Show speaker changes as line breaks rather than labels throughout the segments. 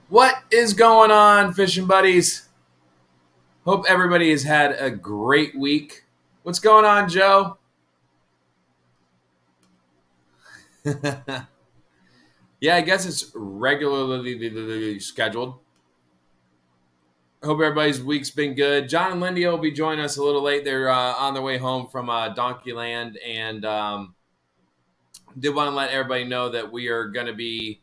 What is going on, fishing buddies? Hope everybody has had a great week. What's going on, Joe? Yeah, I guess it's regularly scheduled. Hope everybody's week's been good. John and Lindy will be joining us a little late. They're on their way home from Donkeyland, and did want to let everybody know that we are going to be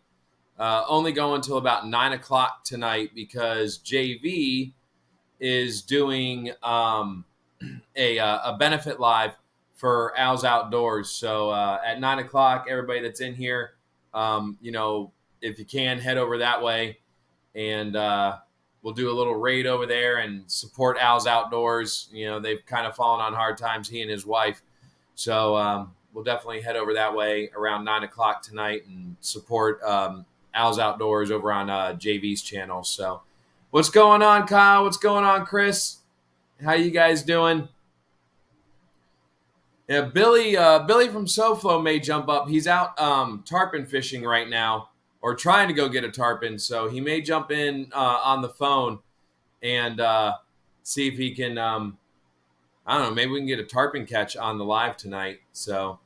only going until about 9 o'clock tonight because JV is doing a benefit live for Al's Outdoors. So at 9 o'clock, everybody that's in here, if you can, head over that way, and we'll do a little raid over there and support Al's Outdoors. They've kind of fallen on hard times, he and his wife. So we'll definitely head over that way around 9 o'clock tonight and support Al's Outdoors over on JV's channel. So what's going on, Kyle? What's going on, Chris? How you guys doing? Yeah, Billy from SoFlo may jump up. He's out tarpon fishing right now, or trying to go get a tarpon. So he may jump in on the phone and see if he can. I don't know. Maybe we can get a tarpon catch on the live tonight. So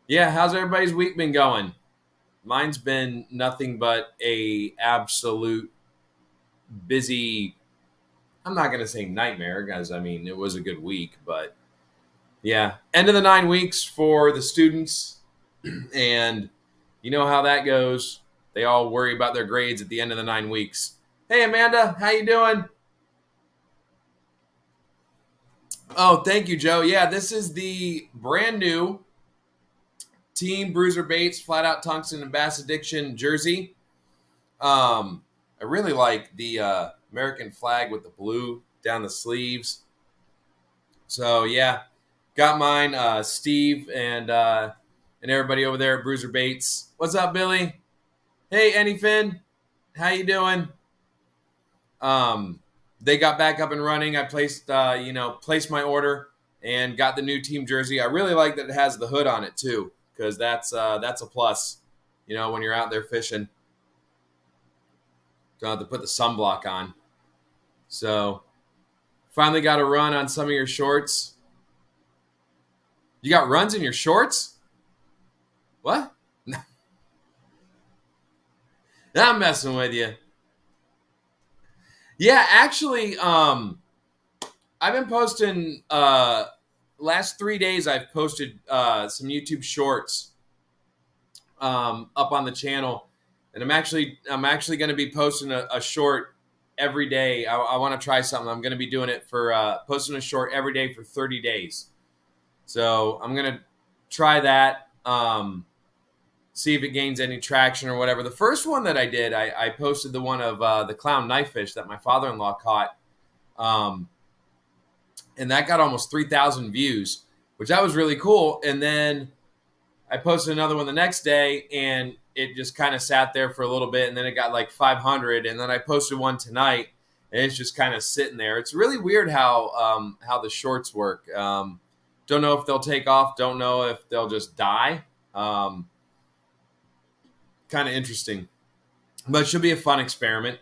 yeah, how's everybody's week been going? Mine's been nothing but a absolute busy. I'm not gonna say nightmare, guys. I mean, it was a good week, but yeah, end of the 9 weeks for the students, and you know how that goes. They all worry about their grades at the end of the 9 weeks. Hey, Amanda, how you doing? Oh, thank you, Joe. Yeah, this is the brand new Team Bruiser Baits Flat Out Tungsten and Bass Addiction jersey. I really like the American flag with the blue down the sleeves. So yeah, got mine. Steve and everybody over there at Bruiser Baits. What's up, Billy? Hey, Anyfin, how you doing? They got back up and running. I placed my order and got the new team jersey. I really like that it has the hood on it too, because that's a plus. When you're out there fishing, don't have to put the sunblock on. So, finally got a run on some of your shorts. You got runs in your shorts? What? I'm messing with you. Yeah, actually, I've been posting. Last 3 days, I've posted some YouTube shorts up on the channel, and I'm actually going to be posting a short every day. I want to try something. I'm going to be doing it for posting a short every day for 30 days. So I'm going to try that. See if it gains any traction or whatever. The first one that I did, I posted the one of the clown knife fish that my father-in-law caught. And that got almost 3,000 views, which that was really cool. And then I posted another one the next day, and it just kind of sat there for a little bit, and then it got like 500. And then I posted one tonight, and it's just kind of sitting there. It's really weird how the shorts work. Don't know if they'll take off. Don't know if they'll just die. Kind of interesting, but it should be a fun experiment.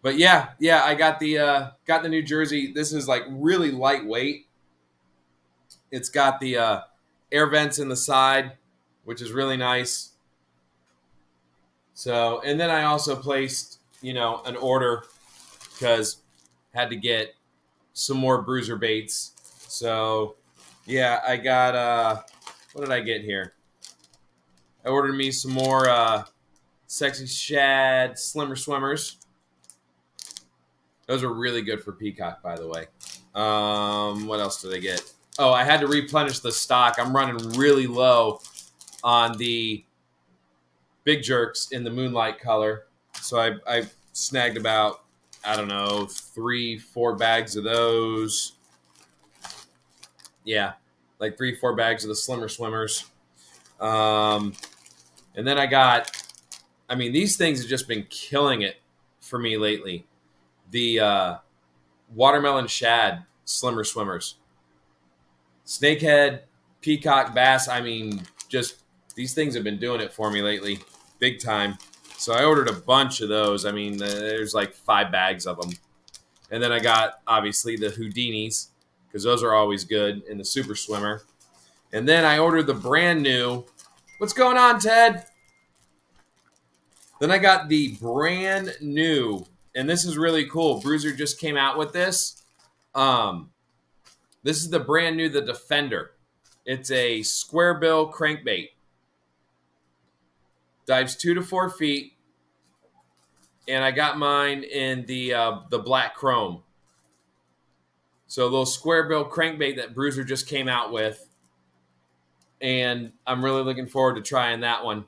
But yeah, I got the new jersey. This is like really lightweight. It's got the air vents in the side, which is really nice. So, and then I also placed, an order because had to get some more Bruiser baits. So, yeah, I got what did I get here? I ordered me some more Sexy Shad Slimmer Swimmers. Those are really good for Peacock, by the way. What else did I get? Oh, I had to replenish the stock. I'm running really low on the Big Jerks in the Moonlight color. So I snagged about, 3-4 bags of those. Yeah, like 3-4 bags of the Slimmer Swimmers. And then I got, these things have just been killing it for me lately. The Watermelon Shad Slimmer Swimmers. Snakehead, Peacock, Bass, just these things have been doing it for me lately. Big time. So I ordered a bunch of those. I mean, there's like 5 bags of them. And then I got, obviously, the Houdinis, because those are always good, and the Super Swimmer. And then I ordered the brand new. What's going on, Ted? Then I got the brand new, and this is really cool. Bruiser just came out with this. This is the brand new, the Defender. It's a square bill crankbait. Dives 2 to 4 feet, and I got mine in the black chrome. So a little square bill crankbait that Bruiser just came out with, and I'm really looking forward to trying that one.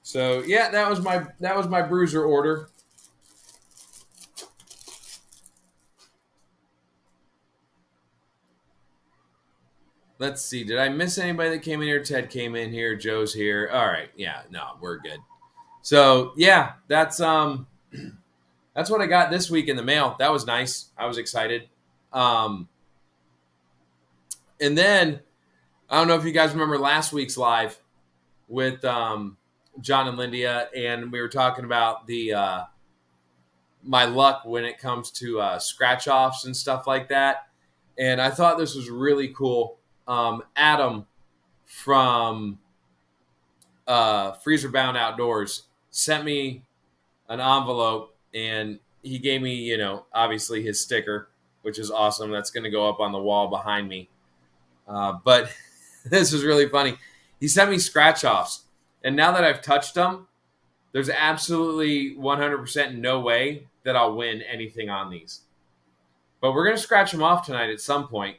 So yeah, that was my Bruiser order. Let's see. Did I miss anybody that came in here? Ted came in here. Joe's here. All right. Yeah. No, we're good. So yeah, that's what I got this week in the mail. That was nice. I was excited. And then I don't know if you guys remember last week's live with John and Lindia, and we were talking about the my luck when it comes to scratch offs and stuff like that. And I thought this was really cool. Adam from Freezer Bound Outdoors sent me an envelope, and he gave me, obviously his sticker, which is awesome. That's going to go up on the wall behind me. But this is really funny. He sent me scratch offs, and now that I've touched them, there's absolutely 100% no way that I'll win anything on these. But we're going to scratch them off tonight at some point,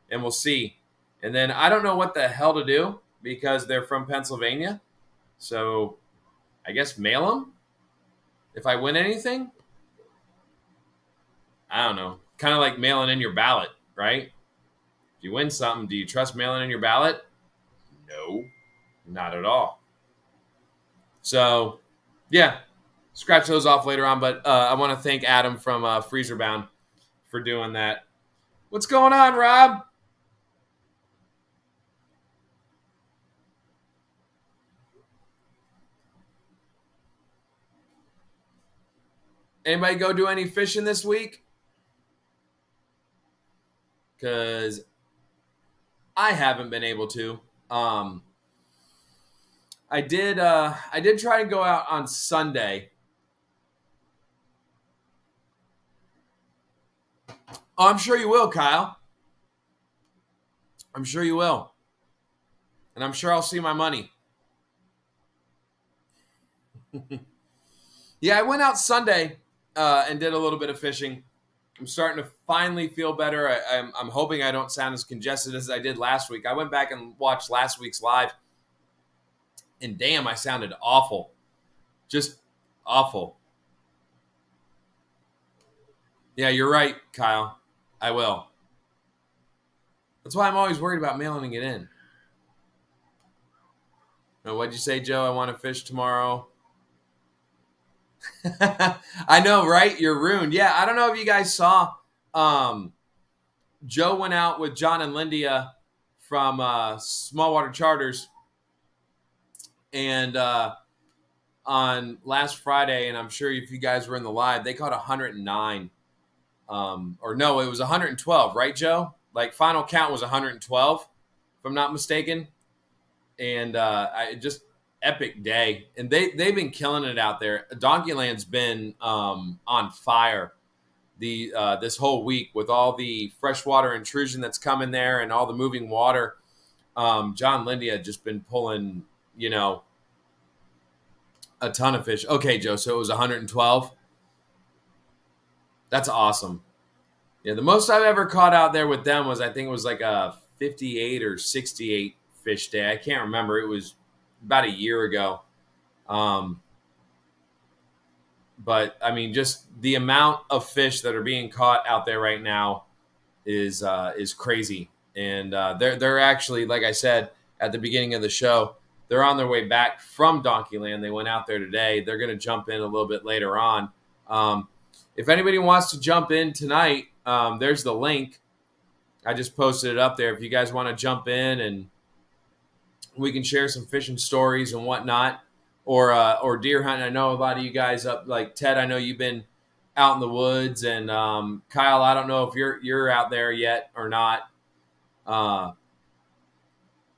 and we'll see. And then I don't know what the hell to do because they're from Pennsylvania. So I guess mail them if I win anything. I don't know. Kind of like mailing in your ballot, right? If you win something, do you trust mailing in your ballot? No, not at all. So, yeah, scratch those off later on. But I want to thank Adam from Freezer Bound for doing that. What's going on, Rob? Anybody go do any fishing this week? Because I haven't been able to. I did try to go out on Sunday. Oh, I'm sure you will, Kyle. I'm sure you will. And I'm sure I'll see my money. Yeah, I went out Sunday and did a little bit of fishing. I'm starting to finally feel better. I'm hoping I don't sound as congested as I did last week. I went back and watched last week's live, and damn, I sounded awful. Just awful. Yeah, you're right, Kyle. I will. That's why I'm always worried about mailing it in. What'd you say, Joe? I want to fish tomorrow. I know, right? You're ruined. Yeah, I don't know if you guys saw. Joe went out with John and Lindia from Small Water Charters, and on last Friday, and I'm sure if you guys were in the live, they caught 109. Or no, it was 112, right, Joe? Like final count was 112, if I'm not mistaken. And I just epic day, and they've been killing it out there. Donkeyland's been on fire this whole week with all the freshwater intrusion that's coming there and all the moving water. John Lindy had just been pulling, a ton of fish. Okay, Joe, so it was 112. That's awesome. Yeah, the most I've ever caught out there with them was, I think it was like a 58 or 68 fish day. I can't remember. It was about a year ago. But I mean, just the amount of fish that are being caught out there right now is crazy. And they're actually, like I said at the beginning of the show, they're on their way back from Donkeyland. They went out there today. They're going to jump in a little bit later on. If anybody wants to jump in tonight, there's the link. I just posted it up there. If you guys want to jump in and we can share some fishing stories and whatnot. or deer hunting. I know a lot of you guys up, like Ted. I know you've been out in the woods, and Kyle, I don't know if you're out there yet or not.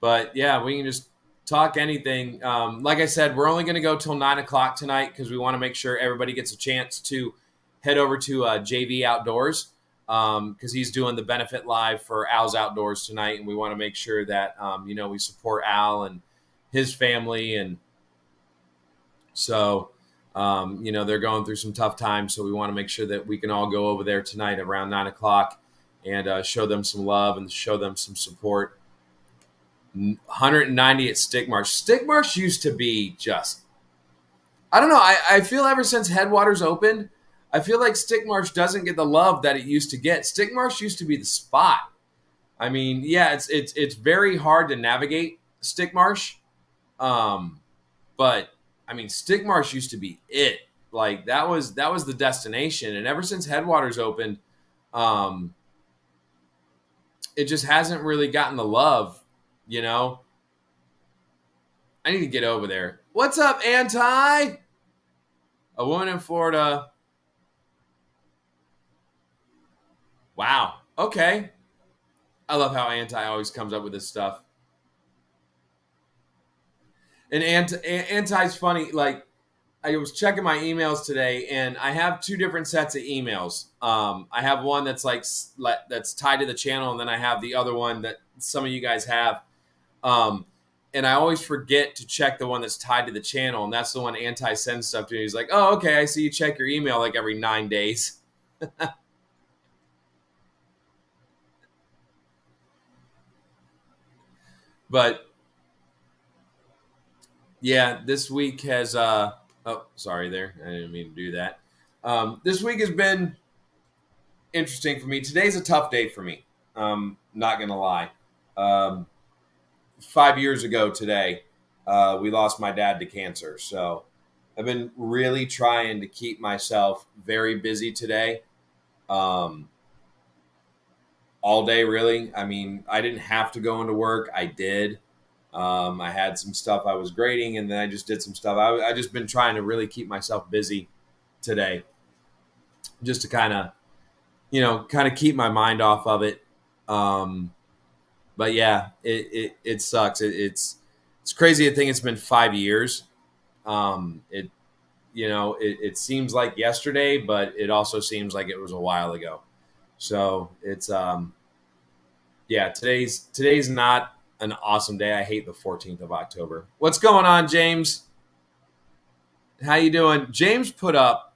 But yeah, we can just talk anything. Like I said, we're only going to go till 9 o'clock tonight because we want to make sure everybody gets a chance to head over to JV Outdoors because he's doing the benefit live for Al's Outdoors tonight, and we want to make sure that we support Al and his family, and so they're going through some tough times. So we want to make sure that we can all go over there tonight around 9 o'clock and show them some love and show them some support. 190 at Stick Marsh. Stick Marsh used to be just, I don't know. I feel ever since Headwaters opened, I feel like Stick Marsh doesn't get the love that it used to get. Stick Marsh used to be the spot. I mean, yeah, it's very hard to navigate Stick Marsh, but I mean, Stick Marsh used to be it. Like that was the destination, and ever since Headwaters opened, it just hasn't really gotten the love. I need to get over there. What's up, Anti? A woman in Florida. Wow. Okay. I love how Anti always comes up with this stuff. And Anti's funny. Like, I was checking my emails today, and I have two different sets of emails. I have one that's that's tied to the channel, and then I have the other one that some of you guys have. And I always forget to check the one that's tied to the channel, and that's the one Anti sends stuff to. He's like, "Oh, okay, I see you check your email like every 9 days." But yeah, this week has oh, sorry there. I didn't mean to do that. This week has been interesting for me. Today's a tough day for me. Not gonna lie. 5 years ago today, we lost my dad to cancer. So I've been really trying to keep myself very busy today. All day, really. I mean, I didn't have to go into work. I did. I had some stuff I was grading, and then I just did some stuff. I just been trying to really keep myself busy today, just to kind of keep my mind off of it. But yeah, it sucks. It's crazy to think it's been 5 years. It seems like yesterday, but it also seems like it was a while ago. So it's today's not an awesome day. I hate the 14th of October. What's going on, James? How you doing? James put up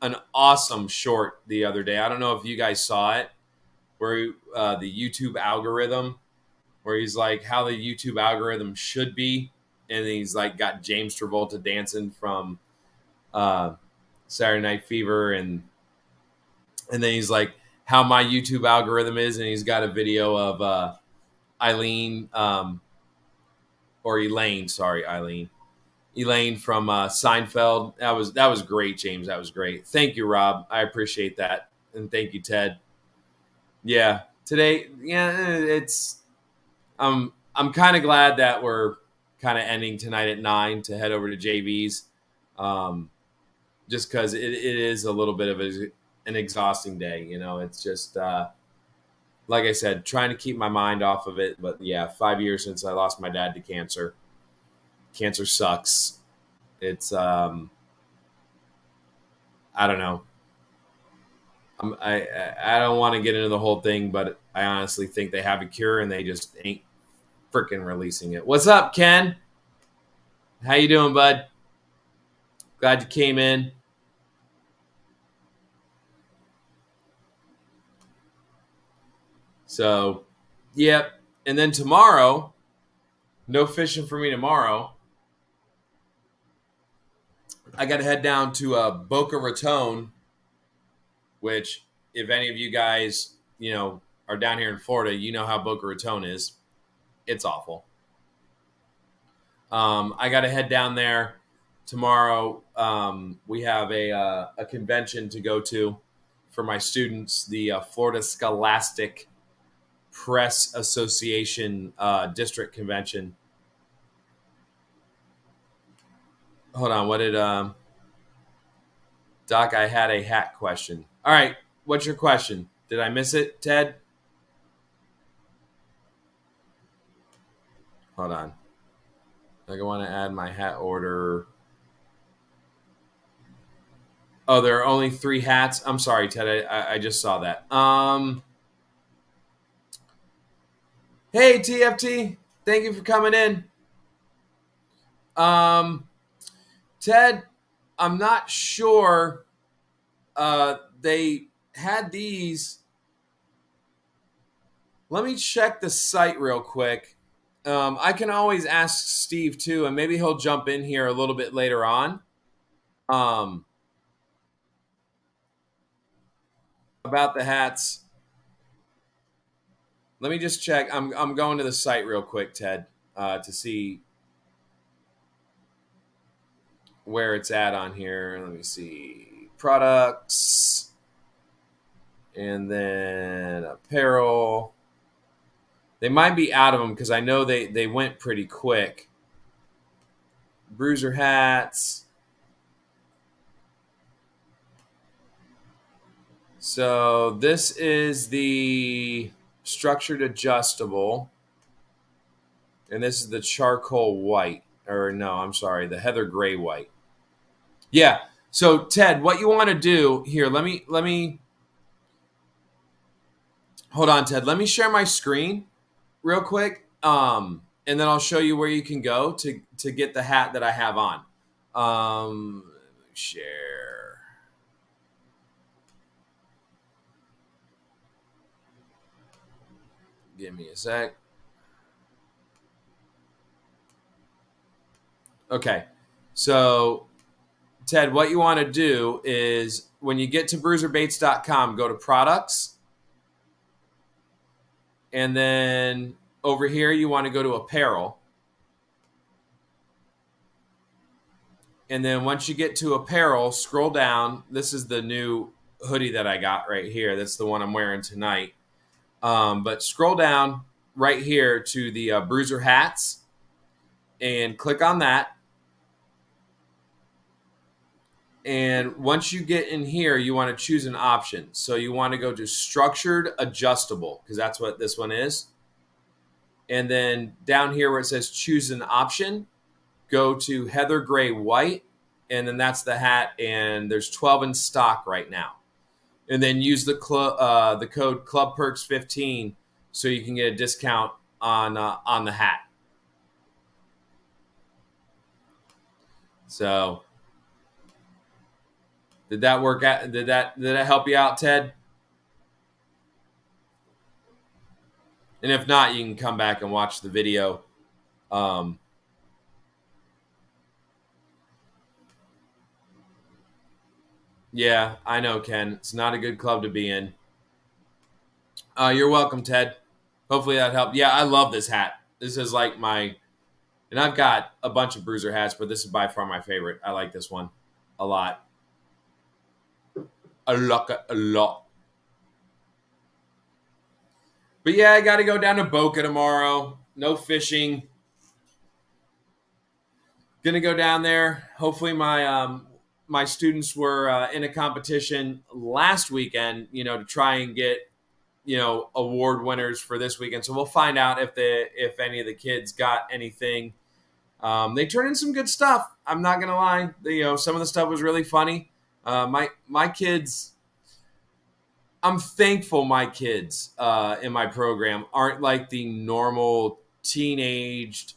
an awesome short the other day. I don't know if you guys saw it, where the YouTube algorithm, where he's like how the YouTube algorithm should be, and he's like got James Travolta dancing from Saturday Night Fever, and then he's like how my YouTube algorithm is, and he's got a video of Elaine from Seinfeld. That was great, James. That was great. Thank you, Rob. I appreciate that, and thank you, Ted. Yeah, today, I'm kind of glad that we're kind of ending tonight at 9 to head over to JV's, just because it is a little bit of an exhausting day. It's just like I said, trying to keep my mind off of it. But yeah, 5 years since I lost my dad to cancer. Cancer sucks. It's I don't know. I don't want to get into the whole thing, but I honestly think they have a cure and they just ain't freaking releasing it. What's up, Ken? How you doing, bud? Glad you came in. So, yep. And then tomorrow, no fishing for me tomorrow. I got to head down to Boca Raton, which, if any of you guys, are down here in Florida, you know how Boca Raton is. It's awful. I got to head down there tomorrow. We have a convention to go to for my students, the Florida Scholastic Press Association district convention. hold on. What did Doc? I had a hat question. All right, what's your question? Did I miss it, Ted? Hold on. I want to add my hat order. Oh, there are only 3 hats. I'm sorry, Ted. I just saw that. Hey, TFT. Thank you for coming in. Um, Ted, I'm not sure. They had these. Let me check the site real quick. I can always ask Steve too, and maybe he'll jump in here a little bit later on. Um, about the hats. Let me just check. I'm going to the site real quick, Ted, to see where it's at on here. Let me see. Products and then apparel. They might be out of them because I know they went pretty quick. Bruiser hats. So this is the structured adjustable. And this is the charcoal white. Or no, I'm sorry, the heather gray white. Yeah. So Ted, what you want to do here, let me hold on, Ted. Let me share my screen real quick. And then I'll show you where you can go to get the hat that I have on. Share. Give me a sec. Okay. So Ted, what you want to do is when you get to bruiserbaits.com, go to products. And then over here, you want to go to apparel. And then once you get to apparel, scroll down. This is the new hoodie that I got right here. That's the one I'm wearing tonight. But scroll down right here to the Bruiser hats and click on that. And once you get in here, you want to choose an option. So you want to go to structured adjustable because that's what this one is. And then down here where it says choose an option, go to heather gray white. And then that's the hat. And there's 12 in stock right now. And then use the code ClubPerks15 so you can get a discount on the hat. So did that work out? Did that help you out, Ted? And if not, you can come back and watch the video. Yeah, I know, Ken. It's not a good club to be in. You're welcome, Ted. Hopefully that helped. Yeah, I love this hat. This is like and I've got a bunch of Bruiser hats, but this is by far my favorite. I like this one a lot. A lot. But yeah, I got to go down to Boca tomorrow. No fishing. Gonna go down there. Hopefully, my students were in a competition last weekend. To try and get award winners for this weekend. So we'll find out if any of the kids got anything. They turned in some good stuff. I'm not gonna lie. Some of the stuff was really funny. My kids. I'm thankful my kids in my program aren't like the normal teenaged,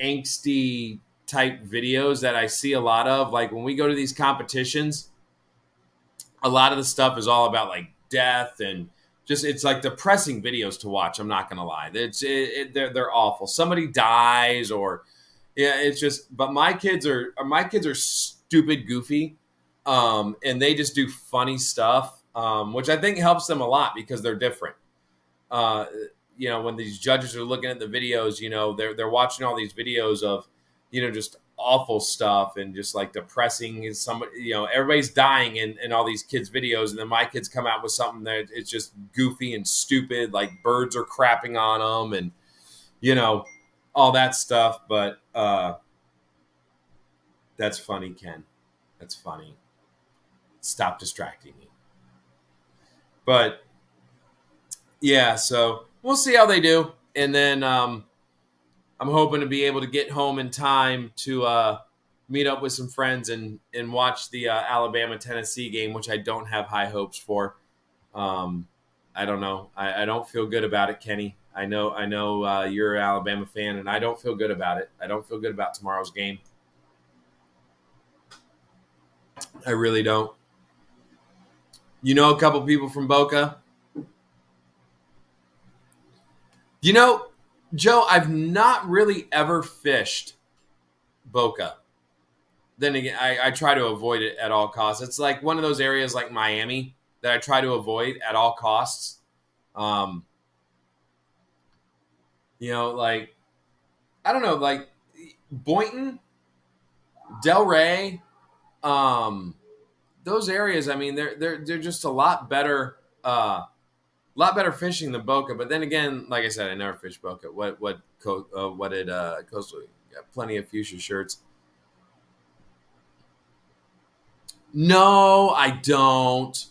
angsty type videos that I see a lot of. Like when we go to these competitions, a lot of the stuff is all about like death and just it's like depressing videos to watch. I'm not gonna lie, they're awful. Somebody dies or it's just. But my kids are stupid, goofy, and they just do funny stuff. Which I think helps them a lot because they're different. When these judges are looking at the videos, they're watching all these videos of, just awful stuff and just like depressing. And somebody, everybody's dying in all these kids' videos, and then my kids come out with something that it's just goofy and stupid, like birds are crapping on them and all that stuff. But That's funny, Ken. That's funny. Stop distracting me. But yeah, so we'll see how they do, and then I'm hoping to be able to get home in time to meet up with some friends and watch the Alabama-Tennessee game, which I don't have high hopes for. I don't know. I don't feel good about it, Kenny. I know you're an Alabama fan, and I don't feel good about it. I don't feel good about tomorrow's game. I really don't. You know a couple people from Boca? You know, Joe, I've not really ever fished Boca. Then again, I try to avoid it at all costs. It's like one of those areas like Miami that I try to avoid at all costs. Um, like I don't know, like Boynton, Delray, those areas. I mean, they're just a lot better fishing than Boca. But then again, like I said, I never fished Boca. What did Coastal? Got plenty of fuchsia shirts. No, I don't.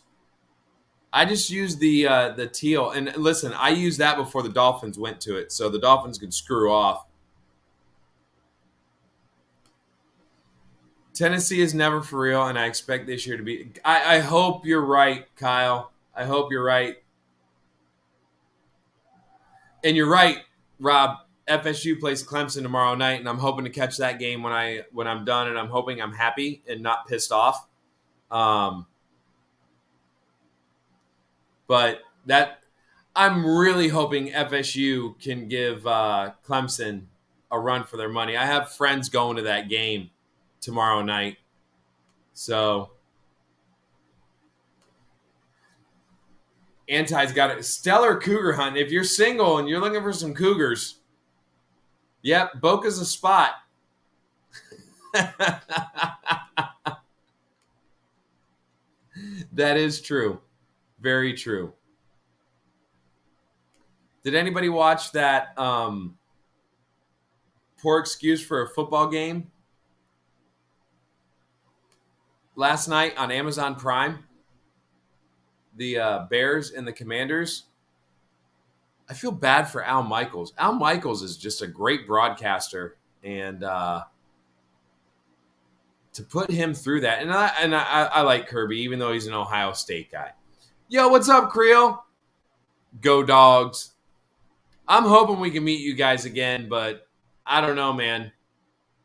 I just use the teal, and listen, I used that before the Dolphins went to it, so the Dolphins could screw off. Tennessee is never for real, and I expect this year to be. I hope you're right, Kyle. I hope you're right, and you're right, Rob. FSU plays Clemson tomorrow night, and I'm hoping to catch that game when I'm done, and I'm hoping I'm happy and not pissed off. But that I'm really hoping FSU can give Clemson a run for their money. I have friends going to that game tomorrow night. So Anti's got a stellar cougar hunt. If you're single and you're looking for some cougars, yep, Boca's a spot. That is true. Very true. Did anybody watch that poor excuse for a football game last night on Amazon Prime? The Bears and the Commanders. I feel bad for Al Michaels. Al Michaels is just a great broadcaster, and to put him through that, and I like Kirby, even though he's an Ohio State guy. Yo, what's up, Creel? Go Dogs. I'm hoping we can meet you guys again, but I don't know, man.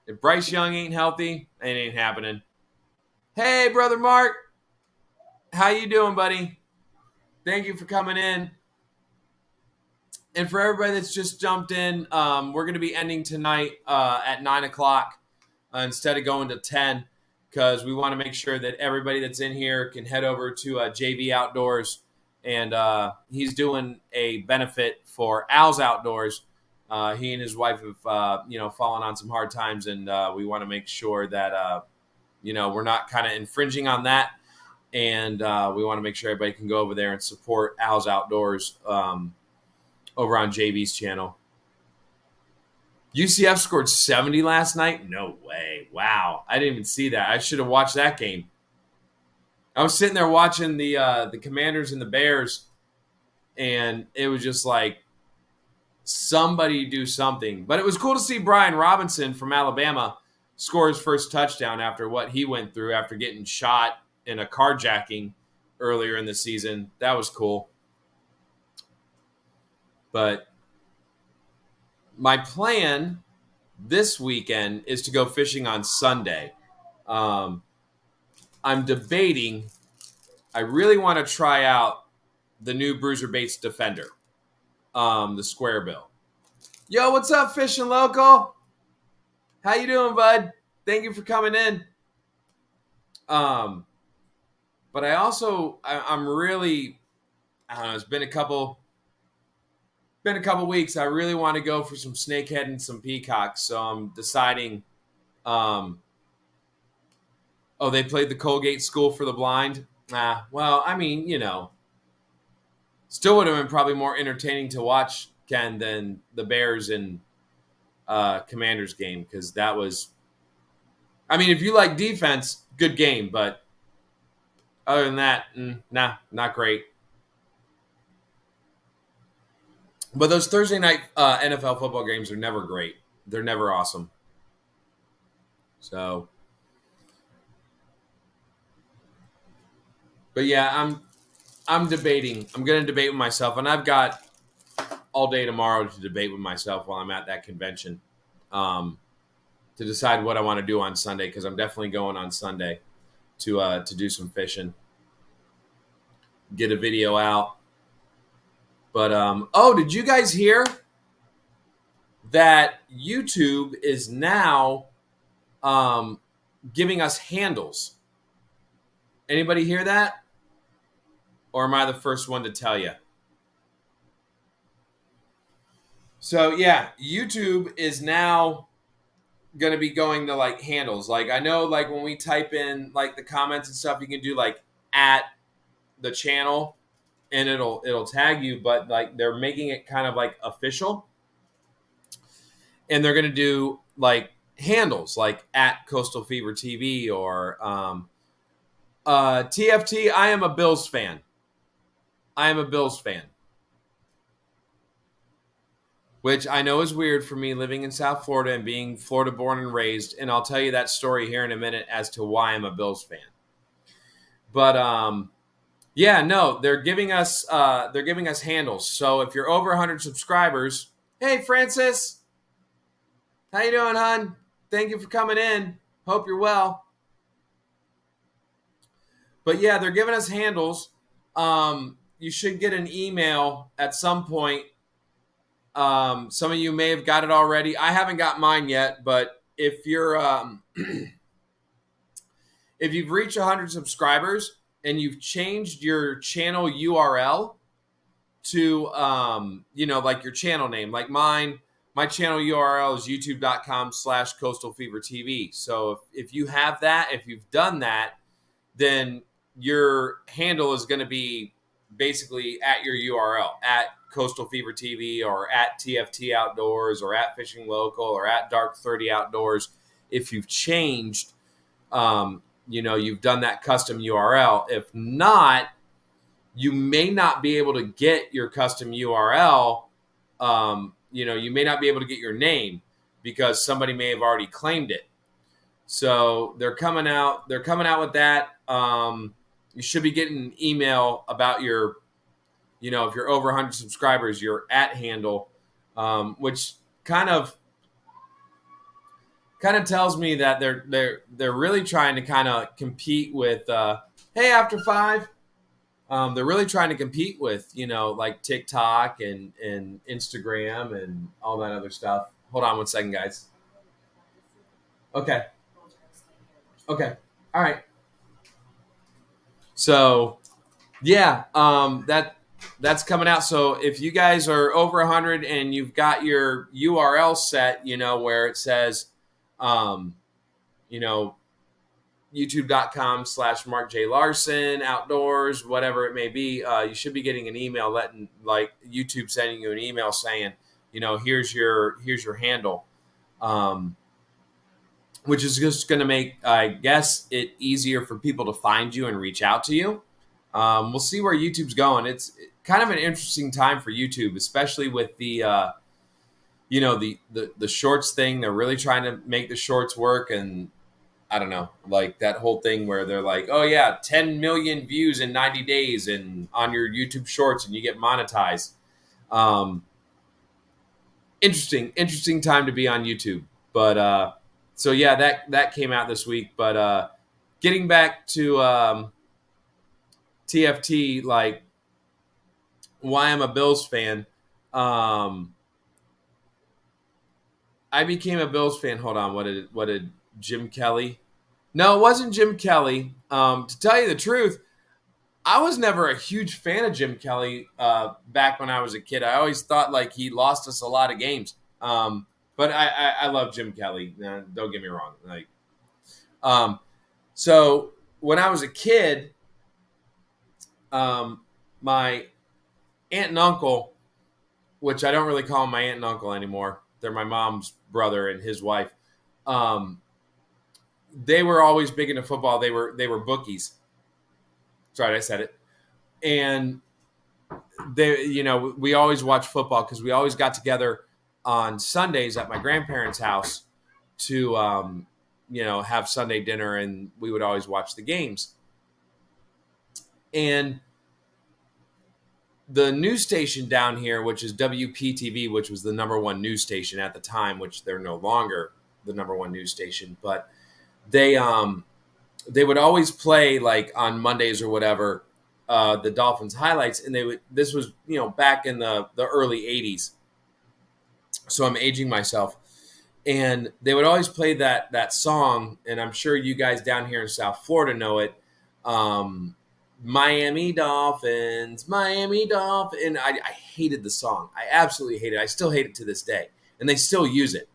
If Bryce Young ain't healthy, it ain't happening. Hey, brother Mark. How you doing, buddy? Thank you for coming in. And for everybody that's just jumped in, we're going to be ending tonight at 9 o'clock instead of going to 10 because we want to make sure that everybody that's in here can head over to JV Outdoors. And he's doing a benefit for Al's Outdoors. He and his wife have, fallen on some hard times, and we want to make sure that, we're not kind of infringing on that. And we want to make sure everybody can go over there and support Al's Outdoors over on JV's channel. UCF scored 70 last night? No way. Wow. I didn't even see that. I should have watched that game. I was sitting there watching the Commanders and the Bears, and it was just like somebody do something. But it was cool to see Brian Robinson from Alabama score his first touchdown after what he went through after getting shot in a carjacking earlier in the season. That was cool. But my plan this weekend is to go fishing on Sunday. I'm debating. I really want to try out the new Bruiser Baits Defender, the square bill. Yo, what's up, Fishing Local? How you doing, bud? Thank you for coming in. But I'm really, I don't know, it's been a couple weeks. I really want to go for some snakehead and some peacocks. So I'm deciding, they played the Colgate School for the Blind. Well, I mean, still would have been probably more entertaining to watch, Ken, than the Bears and Commanders game, because that was I mean, if you like defense, good game, but other than that, nah, not great. But those Thursday night NFL football games are never great. They're never awesome. So, but yeah, I'm debating. I'm going to debate with myself, and I've got all day tomorrow to debate with myself while I'm at that convention, to decide what I want to do on Sunday, because I'm definitely going on Sunday to do some fishing, get a video out. But oh, did you guys hear that YouTube is now giving us handles? Anybody hear that? Or am I the first one to tell you? So yeah, YouTube is now going to be going to like handles. Like I know, like when we type in like the comments and stuff, you can do like at the channel, and it'll tag you. But like they're making it kind of like official, and they're going to do like handles, like at Coastal Fever TV or TFT. I am a Bills fan. I am a Bills fan. Which I know is weird for me living in South Florida and being Florida born and raised. And I'll tell you that story here in a minute as to why I'm a Bills fan. But yeah, no, they're giving us handles. So if you're over 100 subscribers, hey Francis, how you doing, hon? Thank you for coming in. Hope you're well. But yeah, they're giving us handles. You should get an email at some point. Some of you may have got it already. I haven't got mine yet, but if you're if you've reached 100 subscribers and you've changed your channel URL to like your channel name, like mine, my channel URL is youtube.com/coastalfevertv. So if you have that, if you've done that, then your handle is going to be basically at your URL, at Coastal Fever TV or at TFT Outdoors or at Fishing Local or at Dark 30 Outdoors. If you've changed, you've done that custom URL. If not, you may not be able to get your custom URL. You may not be able to get your name because somebody may have already claimed it. So they're coming out with that. You should be getting an email about your, if you're over 100 subscribers, your at handle, which kind of tells me that they're really trying to kind of compete with, hey, After Five. They're really trying to compete with, like TikTok and Instagram and all that other stuff. Hold on one second, guys. Okay. Okay. All right. So, yeah, that's coming out. So if you guys are over 100 and you've got your URL set, where it says, youtube.com/Mark J. Larson Outdoors, whatever it may be, you should be getting an email letting, like, YouTube sending you an email saying, here's your handle, which is just going to make, I guess, it easier for people to find you and reach out to you. We'll see where YouTube's going. It's kind of an interesting time for YouTube, especially with the the shorts thing. They're really trying to make the shorts work, and I don't know, like that whole thing where they're like, oh yeah, 10 million views in 90 days and on your YouTube shorts and you get monetized. Interesting time to be on YouTube. But so yeah, that came out this week. But getting back to TFT, like why I'm a Bills fan. I became a Bills fan. Hold on, what did Jim Kelly? No, it wasn't Jim Kelly. To tell you the truth, I was never a huge fan of Jim Kelly back when I was a kid. I always thought like he lost us a lot of games. But I love Jim Kelly. Don't get me wrong. Like, so when I was a kid, my aunt and uncle, which I don't really call them my aunt and uncle anymore. They're my mom's brother and his wife. they were always big into football. They were bookies. Sorry, I said it. And we always watched football because we always got together on Sundays at my grandparents' house to have Sunday dinner, and we would always watch the games. And the news station down here, which is WPTV, which was the number one news station at the time, which they're no longer the number one news station, but they would always play, like on Mondays or whatever, the Dolphins highlights, and this was back in the early 80s. So I'm aging myself. And they would always play that song, and I'm sure you guys down here in South Florida know it. Miami Dolphins, Miami Dolphins. And I hated the song. I absolutely hated it. I still hate it to this day. And they still use it.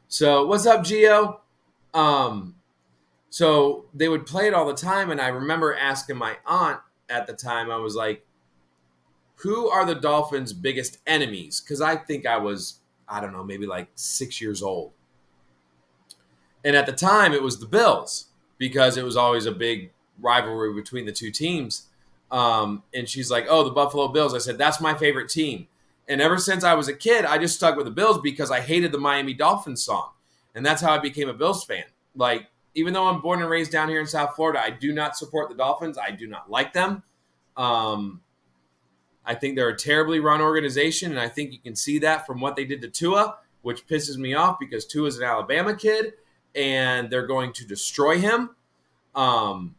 So what's up, Gio? So they would play it all the time, and I remember asking my aunt at the time, I was like, who are the Dolphins' biggest enemies? Because I think I was, I don't know, maybe like 6 years old. And at the time, it was the Bills, because it was always a big rivalry between the two teams. And she's like, oh, the Buffalo Bills. I said, that's my favorite team. And ever since I was a kid, I just stuck with the Bills because I hated the Miami Dolphins song. And that's how I became a Bills fan. Like, even though I'm born and raised down here in South Florida, I do not support the Dolphins. I do not like them. I think they're a terribly run organization, and I think you can see that from what they did to Tua, which pisses me off because Tua's an Alabama kid, and they're going to destroy him. I'm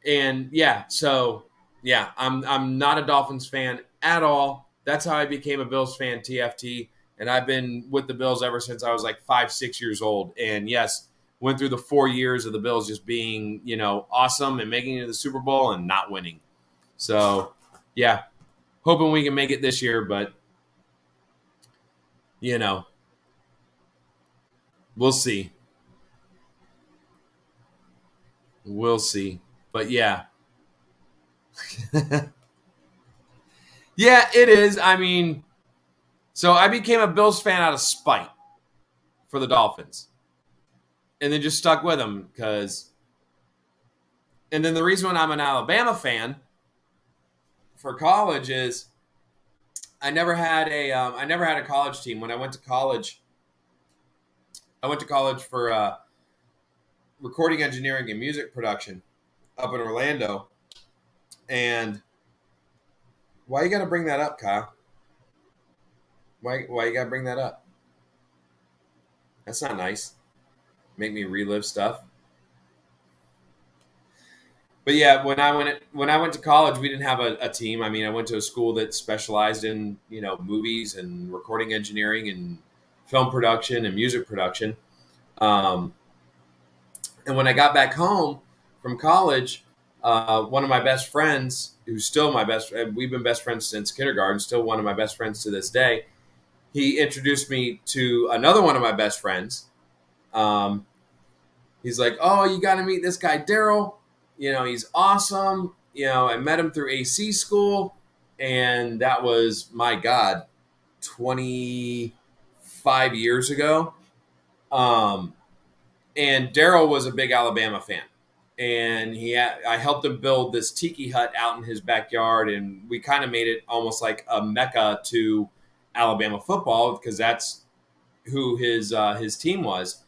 not a Dolphins fan at all. That's how I became a Bills fan, TFT, and I've been with the Bills ever since I was like 5-6 years old. And yes, went through the 4 years of the Bills just being, awesome and making it to the Super Bowl and not winning. So, yeah, hoping we can make it this year, but, we'll see. We'll see. But, yeah. Yeah, it is. I mean, so I became a Bills fan out of spite for the Dolphins. And then just stuck with them and then the reason I'm an Alabama fan for college is I never had a college team. When I went to college for recording engineering and music production up in Orlando. And why you got to bring that up, Kyle? Why you got to bring that up? That's not nice. Make me relive stuff. But yeah, when I went to college, we didn't have a team. I mean, I went to a school that specialized in movies and recording engineering and film production and music production. And when I got back home from college, one of my best friends, who's still my best friend, we've been best friends since kindergarten, still one of my best friends to this day. He introduced me to another one of my best friends. He's like, oh, you got to meet this guy, Daryl. He's awesome. I met him through AC school, and that was, my God, 25 years ago. And Daryl was a big Alabama fan, and I helped him build this tiki hut out in his backyard, and we kind of made it almost like a mecca to Alabama football because that's who his team was.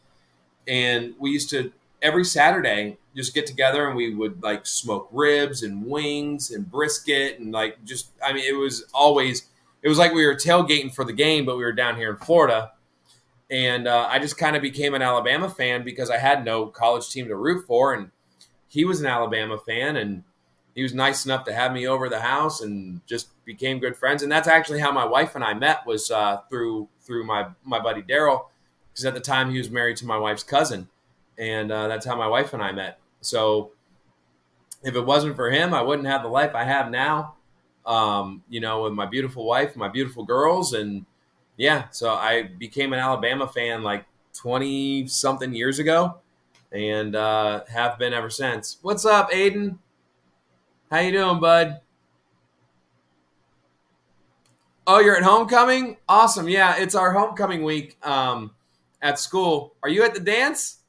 And we used to every Saturday just get together, and we would like smoke ribs and wings and brisket and it was like we were tailgating for the game, but we were down here in Florida. And I just kind of became an Alabama fan because I had no college team to root for, and he was an Alabama fan, and he was nice enough to have me over the house and just became good friends. And that's actually how my wife and I met, was through my buddy Daryl, because at the time he was married to my wife's cousin. And that's how my wife and I met. So if it wasn't for him, I wouldn't have the life I have now, with my beautiful wife, my beautiful girls. And yeah, so I became an Alabama fan like 20-something years ago, and have been ever since. What's up, Aiden? How you doing, bud? Oh, you're at homecoming? Awesome. Yeah, it's our homecoming week at school. Are you at the dance?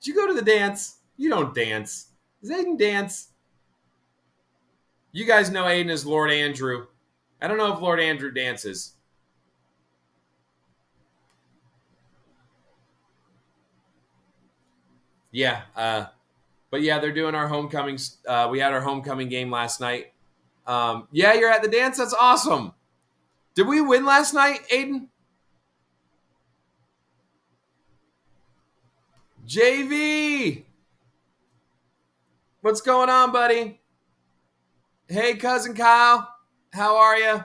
Did you go to the dance? You don't dance. Does Aiden dance? You guys know Aiden is Lord Andrew. I don't know if Lord Andrew dances. Yeah, but yeah, they're doing our homecomings. We had our homecoming game last night. Yeah, you're at the dance. That's awesome. Did we win last night, Aiden? JV, what's going on, buddy? Hey, cousin Kyle, how are you?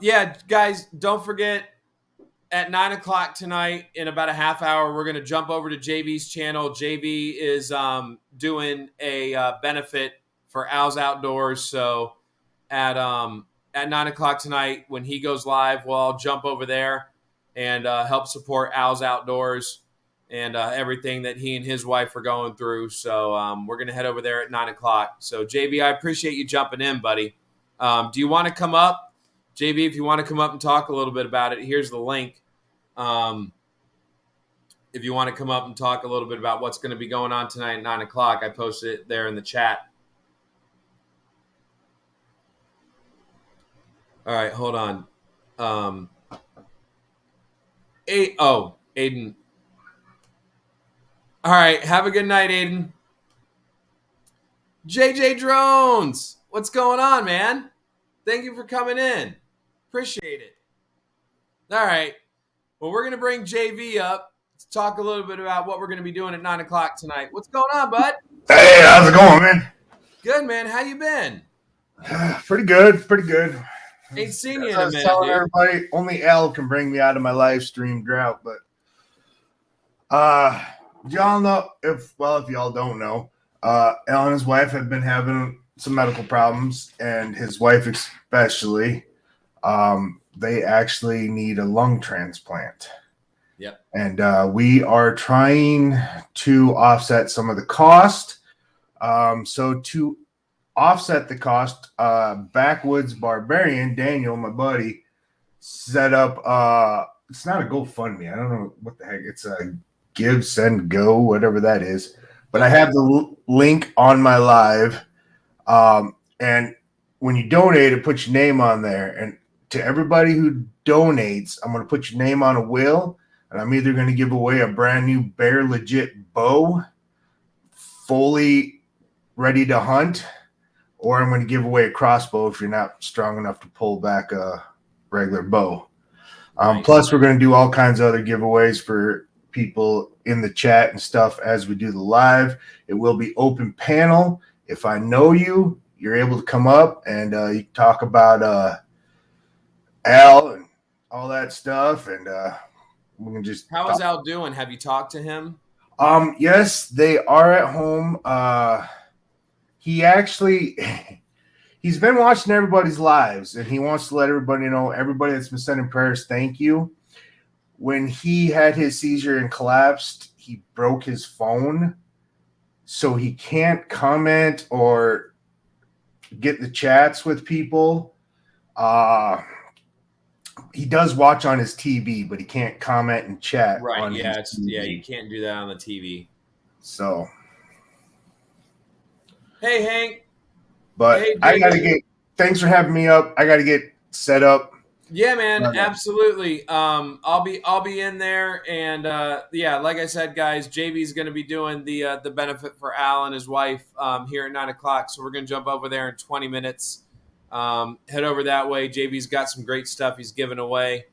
Yeah, guys, don't forget at 9 o'clock tonight, in about a half hour, we're going to jump over to JV's channel. JV is doing a benefit for Al's Outdoors. So at 9 o'clock tonight, when he goes live, we'll all jump over there and help support Al's Outdoors and everything that he and his wife are going through. So we're going to head over there at 9 o'clock. So JV, I appreciate you jumping in, buddy. Do you want to come up? JV, if you want to come up and talk a little bit about it, here's the link. If you want to come up and talk a little bit about what's going to be going on tonight at 9 o'clock, I posted it there in the chat. All right, hold on. Aiden. All right, have a good night, Aiden. JJ Drones, what's going on, man? Thank you for coming in. Appreciate it. All right. Well, we're going to bring JV up to talk a little bit about what we're going to be doing at 9 o'clock tonight. What's going on, bud?
Hey, how's it going, man?
Good, man. How you been?
Pretty good, pretty good.
Ain't seen you in
I
a
was
minute,
telling
dude.
everybody, only Al can bring me out of my live stream drought. But y'all know, if y'all don't know, Al and his wife have been having some medical problems, and his wife especially. They actually need a lung transplant.
Yep.
And we are trying to offset some of the cost. So to offset the cost, Backwoods Barbarian, Daniel, my buddy, set up, it's not a GoFundMe. I don't know what the heck. It's a Give, Send, Go, whatever that is. But I have the link on my live. And when you donate, it puts your name on there. And to everybody who donates, I'm going to put your name on a wheel. And I'm either going to give away a brand new Bear Legit bow, fully ready to hunt, or I'm going to give away a crossbow if you're not strong enough to pull back a regular bow.
Nice.
Plus, we're going to do all kinds of other giveaways for people in the chat and stuff as we do the live. It will be open panel. If I know you, you're able to come up and you can talk about Al and all that stuff. And we can just
How is Al doing? Have you talked to him?
Yes, they are at home. He actually, he's been watching everybody's lives, and he wants to let everybody know, everybody that's been sending prayers, thank you. When he had his seizure and collapsed, he broke his phone, so he can't comment or get the chats with people. He does watch on his TV, but he can't comment and chat.
Right. Yeah. You can't do that on the TV.
So.
Hey, Hank.
But
hey,
I got to get, thanks for having me up. I got to get set up.
Yeah, man. Absolutely. I'll be in there. And yeah, like I said, guys, JV's going to be doing the benefit for Al and his wife here at 9 o'clock. So we're going to jump over there in 20 minutes. Head over that way. JV's got some great stuff he's giving away.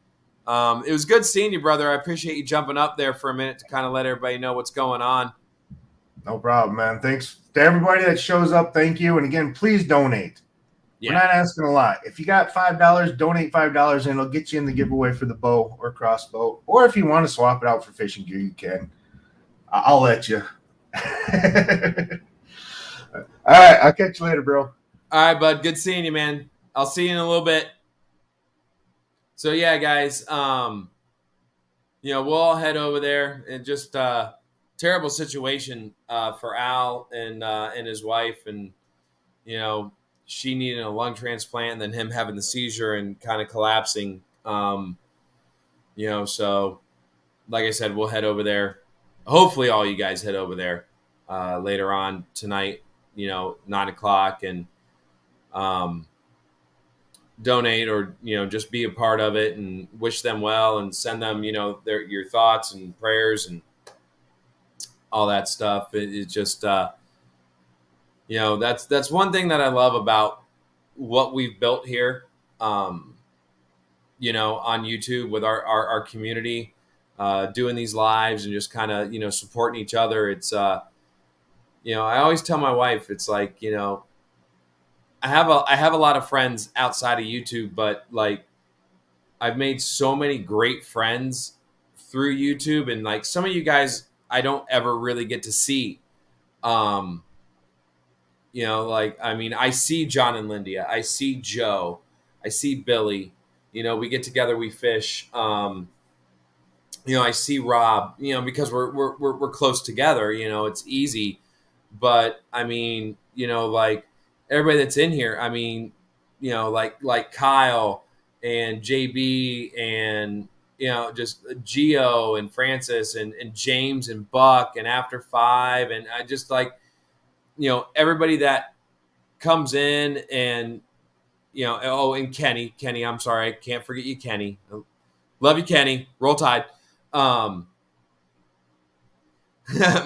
It was good seeing you, brother. I appreciate you jumping up there for a minute to kind of let everybody know what's going on.
No problem, man. Thanks to everybody that shows up. Thank you. And again, please donate. Yeah. We're not asking a lot. If you got $5, donate $5 and it'll get you in the giveaway for the bow or crossbow. Or if you want to swap it out for fishing gear, you can. I'll let you. All right. I'll catch you later, bro.
All right, bud. Good seeing you, man. I'll see you in a little bit. So, yeah, guys, we'll all head over there. And just terrible situation for Al and his wife. And, she needing a lung transplant and then him having the seizure and kind of collapsing. So like I said, we'll head over there. Hopefully, all you guys head over there later on tonight. 9 o'clock, and um, donate, or just be a part of it and wish them well and send them your thoughts and prayers and all that stuff. It's just that's one thing that I love about what we've built here. On YouTube with our community, doing these lives and just kind of supporting each other. It's I always tell my wife, it's like I have a lot of friends outside of YouTube, but like I've made so many great friends through YouTube, and like some of you guys I don't ever really get to see. Um, like I mean, I see John and Lindia, I see Joe, I see Billy. We get together, we fish. I see Rob. Because we're close together. It's easy. But I mean, like everybody that's in here. I mean, like Kyle and JB and just Geo and Francis and James and Buck and After Five, and I just like everybody that comes in, and and Kenny, I'm sorry, I can't forget you, Kenny. Love you, Kenny. Roll Tide.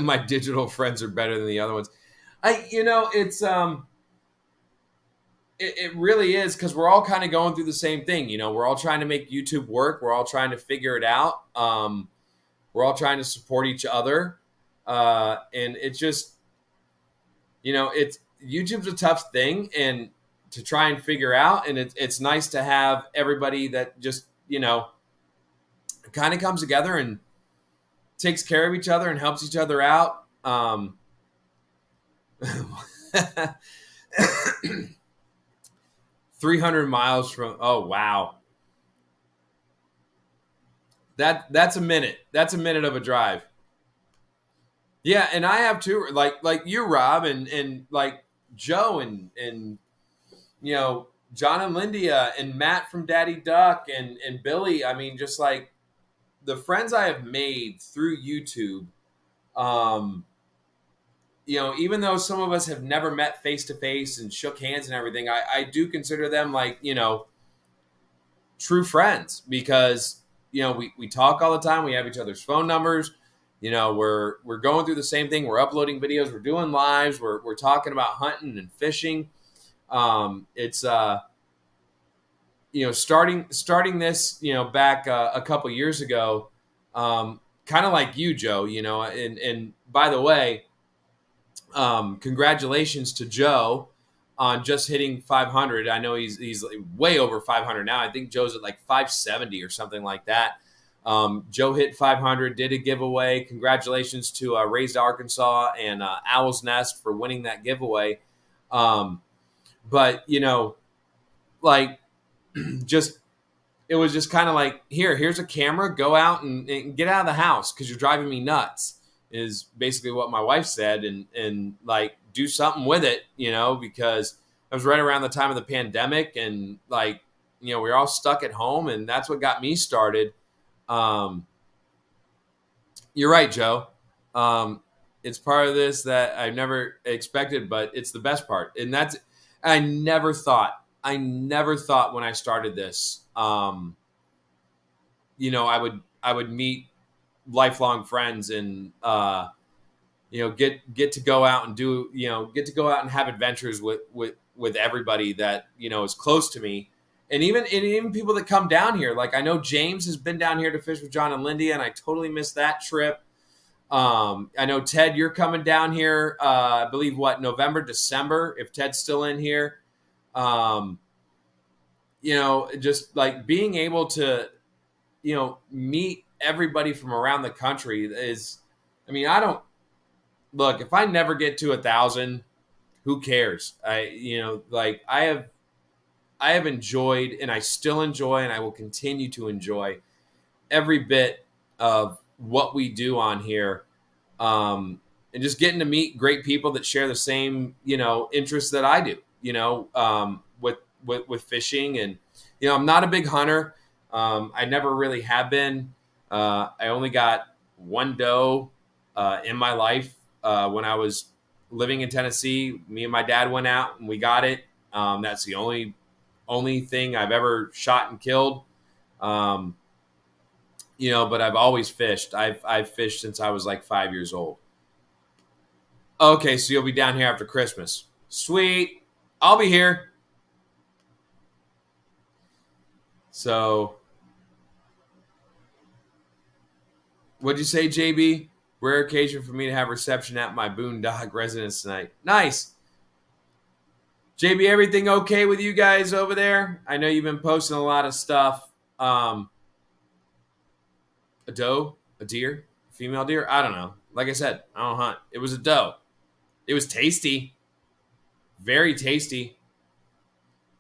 My digital friends are better than the other ones. It's it really is, because we're all kind of going through the same thing. We're all trying to make YouTube work. We're all trying to figure it out. We're all trying to support each other, and it's just it's YouTube's a tough thing and to try and figure out, and it's nice to have everybody that just kind of comes together and takes care of each other and helps each other out. 300 miles from, oh wow, that's a minute. That's a minute of a drive. Yeah, and I have two, like you, Rob, and like Joe, and John and Lindia, and Matt from Daddy Duck, and Billy. I mean, just like the friends I have made through YouTube. Even though some of us have never met face to face and shook hands and everything, I do consider them like true friends, because we talk all the time. We have each other's phone numbers. We're going through the same thing. We're uploading videos. We're doing lives. We're talking about hunting and fishing. It's starting this back a couple years ago, kind of like you, Joe. And by the way, congratulations to Joe on just hitting 500. I know he's way over 500 now. I think Joe's at like 570 or something like that. Joe hit 500, did a giveaway. Congratulations to Raised Arkansas and Owl's Nest for winning that giveaway. But like just it was just kind of like, here's a camera, go out and get out of the house because you're driving me nuts, is basically what my wife said, and like do something with it, because it was right around the time of the pandemic, and like we were all stuck at home, and that's what got me started. You're right, Joe. It's part of this that I never expected, but it's the best part, and that's I never thought when I started this, I would meet lifelong friends and get to go out and do get to go out and have adventures with everybody that is close to me, and even people that come down here. Like I know James has been down here to fish with John and Lindy, and I totally missed that trip. I know Ted, you're coming down here. I believe November, December, if Ted's still in here. Just like being able to meet everybody from around the country is, I mean, I don't look, if I never get to 1,000, who cares? I have enjoyed, and I still enjoy, and I will continue to enjoy every bit of what we do on here. And just getting to meet great people that share the same, interests that I do, with fishing. And, I'm not a big hunter. I never really have been. I only got one doe in my life when I was living in Tennessee. Me and my dad went out and we got it. That's the only thing I've ever shot and killed. Um, but I've always fished. I've fished since I was like 5 years old. Okay, so you'll be down here after Christmas. Sweet. I'll be here. So, what'd you say, JB? Rare occasion for me to have reception at my boondogg residence tonight. Nice. JB, everything okay with you guys over there? I know you've been posting a lot of stuff. A doe, a deer, female deer. I don't know. Like I said, I don't hunt. It was a doe. It was tasty, very tasty.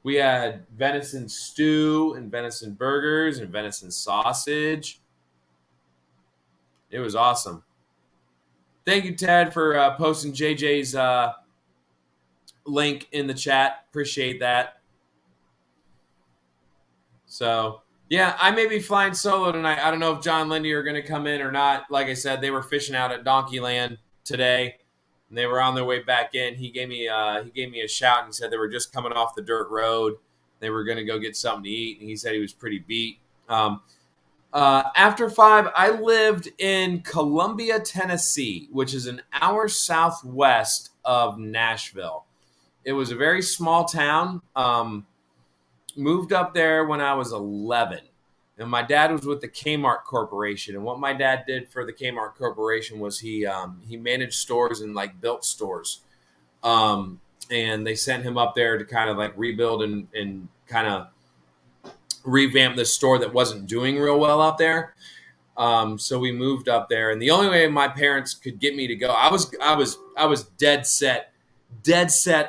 We had venison stew and venison burgers and venison sausage. It was awesome. Thank you, Ted, for posting JJ's link in the chat. Appreciate that. So, yeah, I may be flying solo tonight. I don't know if John Lindy are going to come in or not. Like I said, they were fishing out at Donkeyland today, and they were on their way back in. He gave me a shout and he said they were just coming off the dirt road. They were going to go get something to eat, and he said he was pretty beat. After 5, I lived in Columbia, Tennessee, which is an hour southwest of Nashville. It was a very small town. Moved up there when I was 11. And my dad was with the Kmart Corporation. And what my dad did for the Kmart Corporation was he managed stores and like built stores. And they sent him up there to kind of like rebuild and kind of revamp this store that wasn't doing real well up there. So we moved up there, and the only way my parents could get me to go, I was dead set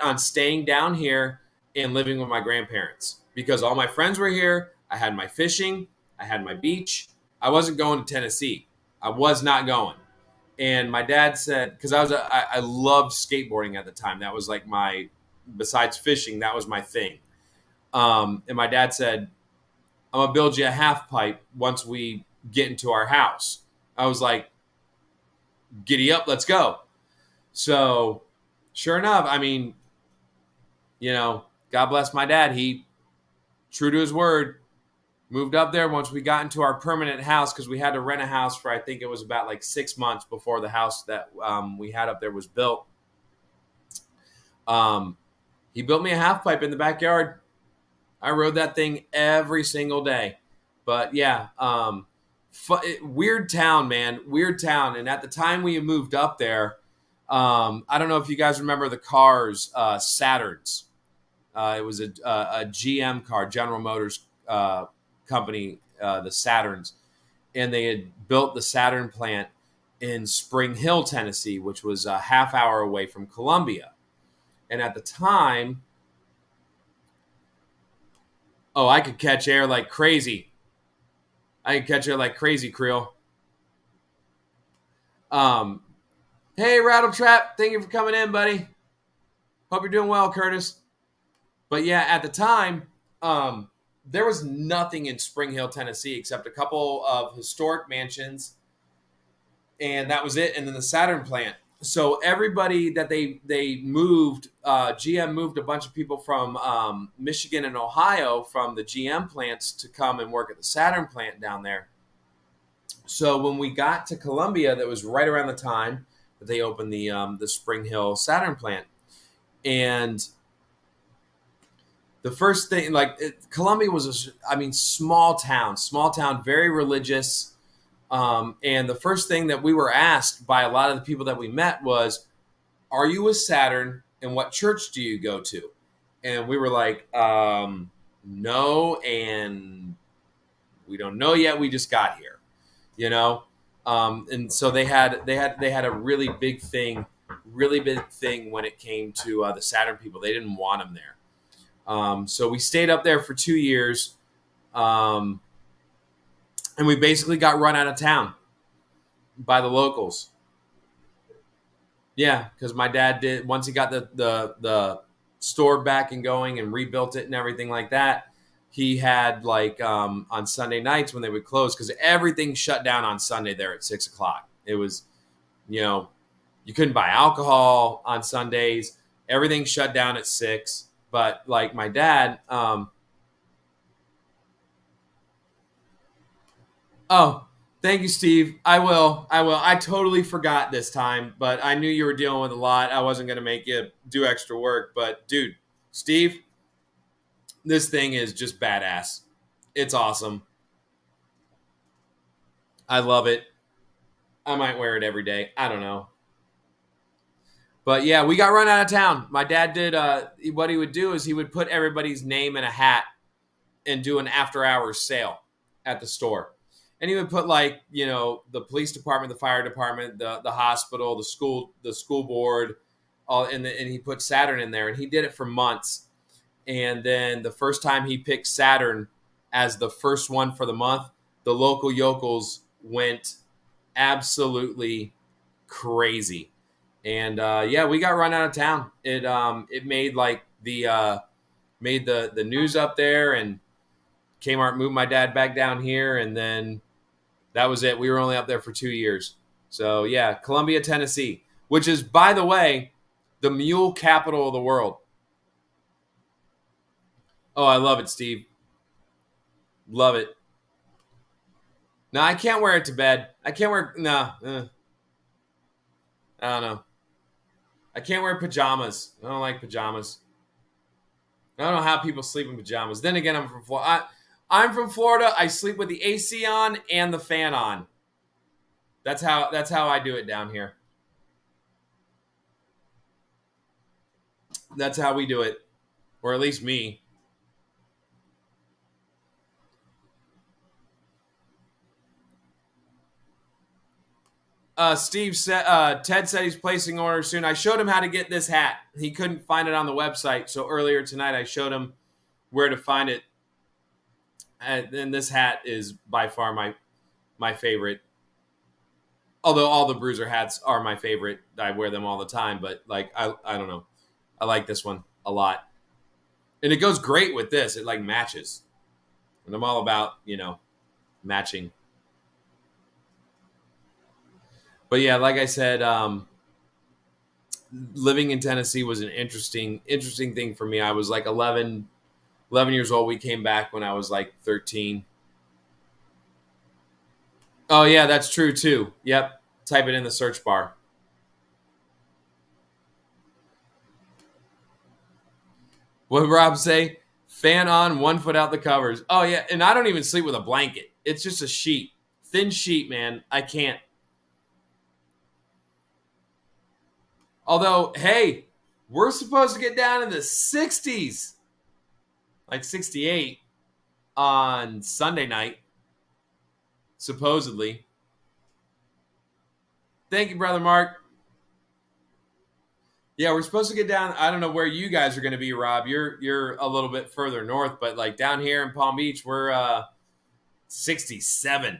on staying down here and living with my grandparents because all my friends were here. I had my fishing, I had my beach. I wasn't going to Tennessee. I was not going. And my dad said, because I loved skateboarding at the time. That was like besides fishing, that was my thing. And my dad said, I'm going to build you a half pipe once we get into our house. I was like, giddy up, let's go. So sure enough, I mean, God bless my dad. He, true to his word, moved up there once we got into our permanent house because we had to rent a house for, I think it was about like 6 months before the house that we had up there was built. He built me a half pipe in the backyard. I rode that thing every single day. But yeah, weird town, man. Weird town. And at the time we moved up there, I don't know if you guys remember the cars, Saturns. It was a GM car, General Motors company, the Saturns. And they had built the Saturn plant in Spring Hill, Tennessee, which was a half hour away from Columbia. And at the time, I could catch air like crazy. Creel. Hey, Rattletrap, thank you for coming in, buddy. Hope you're doing well, Curtis. But yeah, at the time, there was nothing in Spring Hill, Tennessee, except a couple of historic mansions, and that was it. And then the Saturn plant. So everybody that they moved, GM moved a bunch of people from Michigan and Ohio from the GM plants to come and work at the Saturn plant down there. So when we got to Columbia, that was right around the time that they opened the Spring Hill Saturn plant. And the first thing, Columbia was, small town, very religious. And the first thing that we were asked by a lot of the people that we met was, are you a Saturn and what church do you go to? And we were like, no, and we don't know yet. We just got here, and so they had a really big thing when it came to the Saturn people. They didn't want them there. So we stayed up there for 2 years. And we basically got run out of town by the locals. Yeah, because my dad did, once he got the store back and going and rebuilt it and everything like that, he had like on Sunday nights when they would close, because everything shut down on Sunday there at 6:00. It was, you couldn't buy alcohol on Sundays. Everything shut down at 6. But like my dad, oh, thank you, Steve. I will. I totally forgot this time, but I knew you were dealing with a lot. I wasn't going to make you do extra work. But, dude, Steve, this thing is just badass. It's awesome. I love it. I might wear it every day. I don't know. But, yeah, we got run out of town. My dad did what he would do is he would put everybody's name in a hat and do an after-hours sale at the store. And he would put like, the police department, the fire department, the hospital, the school board, all, and he put Saturn in there, and he did it for months. And then the first time he picked Saturn as the first one for the month, the local yokels went absolutely crazy. And we got run out of town. It made like made the news up there, and Kmart moved my dad back down here, and then that was it. We were only up there for 2 years. So, yeah, Columbia, Tennessee, which is, by the way, the mule capital of the world. Oh, I love it, Steve. Love it. No, I can't wear it to bed. I can't wear, no. I don't know. I can't wear pajamas. I don't like pajamas. I don't know how people sleep in pajamas. Then again, I'm from Florida. I'm from Florida. I sleep with the AC on and the fan on. That's how I do it down here. That's how we do it, or at least me. Steve said, Ted said he's placing orders soon. I showed him how to get this hat. He couldn't find it on the website, so earlier tonight I showed him where to find it. And this hat is by far my favorite. Although all the Bruiser hats are my favorite. I wear them all the time, but like I don't know. I like this one a lot. And it goes great with this. It like matches. And I'm all about, matching. But yeah, like I said, living in Tennessee was an interesting thing for me. I was like 11 years old. We came back when I was like 13. Oh, yeah, that's true too. Yep. Type it in the search bar. What did Rob say? Fan on, 1 foot out the covers. Oh, yeah. And I don't even sleep with a blanket. It's just a sheet. Thin sheet, man. I can't. Although, hey, we're supposed to get down in the 60s. Like 68 on Sunday night. Supposedly. Thank you, Brother Mark. Yeah, we're supposed to get down. I don't know where you guys are going to be, Rob. You're a little bit further north, but like down here in Palm Beach, we're 67.